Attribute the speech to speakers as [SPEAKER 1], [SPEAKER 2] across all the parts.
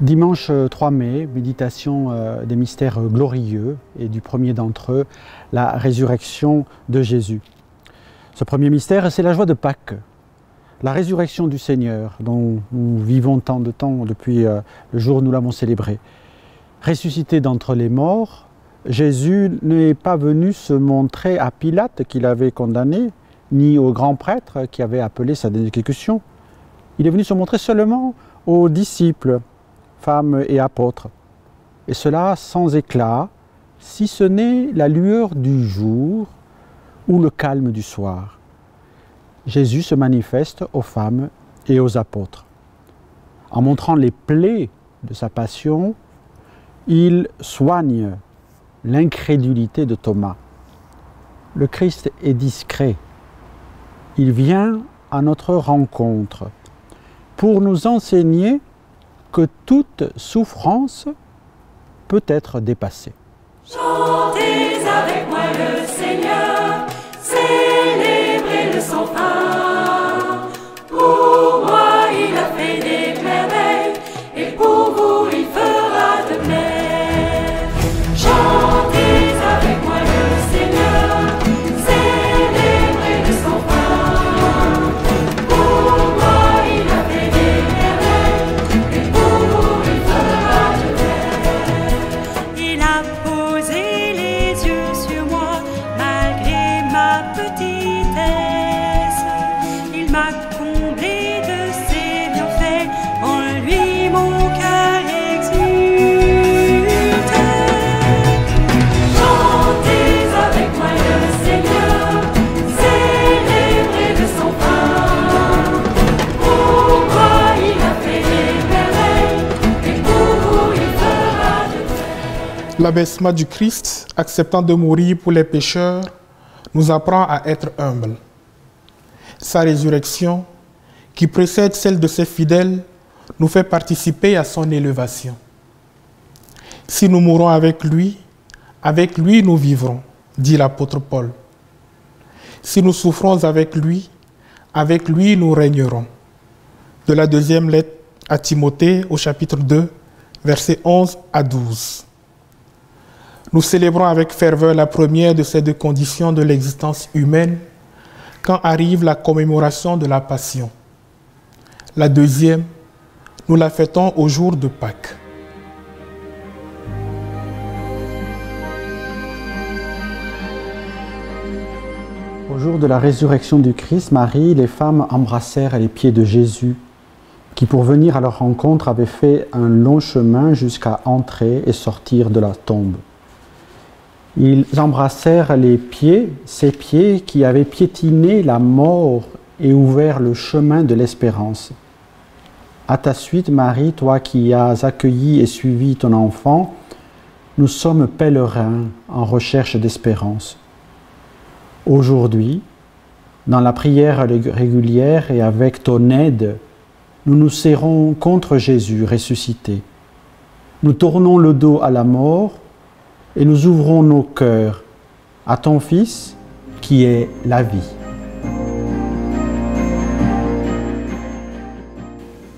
[SPEAKER 1] Dimanche 3 mai, méditation des mystères glorieux et du premier d'entre eux, la résurrection de Jésus. Ce premier mystère, c'est la joie de Pâques, la résurrection du Seigneur dont nous vivons tant de temps depuis le jour où nous l'avons célébré. Ressuscité d'entre les morts, Jésus n'est pas venu se montrer à Pilate qui l'avait condamné, ni au grand prêtre qui avait appelé sa exécution. Il est venu se montrer seulement aux disciples, femmes et apôtres, et cela sans éclat, si ce n'est la lueur du jour ou le calme du soir. Jésus se manifeste aux femmes et aux apôtres. En montrant les plaies de sa passion, il soigne l'incrédulité de Thomas. Le Christ est discret. Il vient à notre rencontre pour nous enseigner que toute souffrance peut être dépassée.
[SPEAKER 2] Chantez avec moi le Seigneur, célébrez le sans fin. Pour moi il a fait des merveilles, et pour vous il fera de même. Chantez avec moi le Seigneur, célébrez le sans fin. Pour moi il a fait des merveilles, et pour vous il fera de même. Il a posé les yeux sur moi malgré ma petitesse. Il m'a comblé de ses bienfaits, en lui mon cœur exulte. Chantez avec moi le Seigneur, célébrez de son pain. Pour moi il a fait des merveilles, et pour vous il fera de même.
[SPEAKER 3] L'abaissement du Christ, acceptant de mourir pour les pécheurs, nous apprend à être humbles. Sa résurrection, qui précède celle de ses fidèles, nous fait participer à son élévation. Si nous mourons avec lui nous vivrons, dit l'apôtre Paul. Si nous souffrons avec lui nous régnerons. De la deuxième lettre à Timothée au chapitre 2, versets 11 à 12. Nous célébrons avec ferveur la première de ces deux conditions de l'existence humaine quand arrive la commémoration de la Passion. La deuxième, nous la fêtons au jour de Pâques.
[SPEAKER 1] Au jour de la résurrection du Christ, Marie, les femmes embrassèrent les pieds de Jésus, qui pour venir à leur rencontre avait fait un long chemin jusqu'à entrer et sortir de la tombe. Ils embrassèrent les pieds, ces pieds qui avaient piétiné la mort et ouvert le chemin de l'espérance. À ta suite, Marie, toi qui as accueilli et suivi ton enfant, nous sommes pèlerins en recherche d'espérance. Aujourd'hui, dans la prière régulière et avec ton aide, nous nous serrons contre Jésus ressuscité. Nous tournons le dos à la mort et nous ouvrons nos cœurs à ton Fils qui est la vie.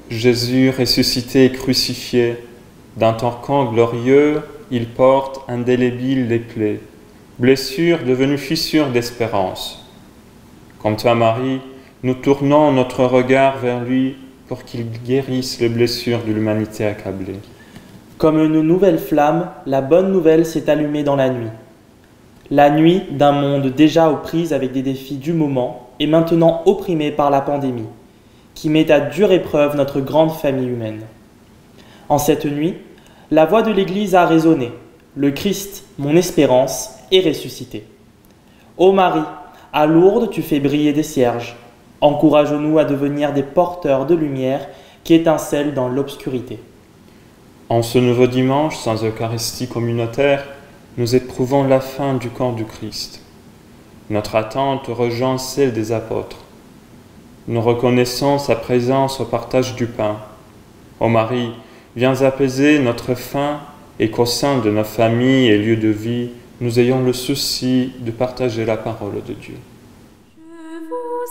[SPEAKER 4] Jésus ressuscité et crucifié, dans ton camp glorieux, il porte indélébile les plaies, blessures devenues fissures d'espérance. Comme toi, Marie, nous tournons notre regard vers lui pour qu'il guérisse les blessures de l'humanité accablée.
[SPEAKER 5] Comme une nouvelle flamme, la bonne nouvelle s'est allumée dans la nuit. La nuit d'un monde déjà aux prises avec des défis du moment et maintenant opprimé par la pandémie, qui met à dure épreuve notre grande famille humaine. En cette nuit, la voix de l'Église a résonné. Le Christ, mon espérance, est ressuscité. Ô Marie, à Lourdes tu fais briller des cierges. Encourage-nous à devenir des porteurs de lumière qui étincellent dans l'obscurité.
[SPEAKER 4] En ce nouveau dimanche, sans Eucharistie communautaire, nous éprouvons la fin du corps du Christ. Notre attente rejoint celle des apôtres. Nous reconnaissons sa présence au partage du pain. Ô Marie, viens apaiser notre faim et qu'au sein de nos familles et lieux de vie, nous ayons le souci de partager la parole de Dieu.
[SPEAKER 2] Je vous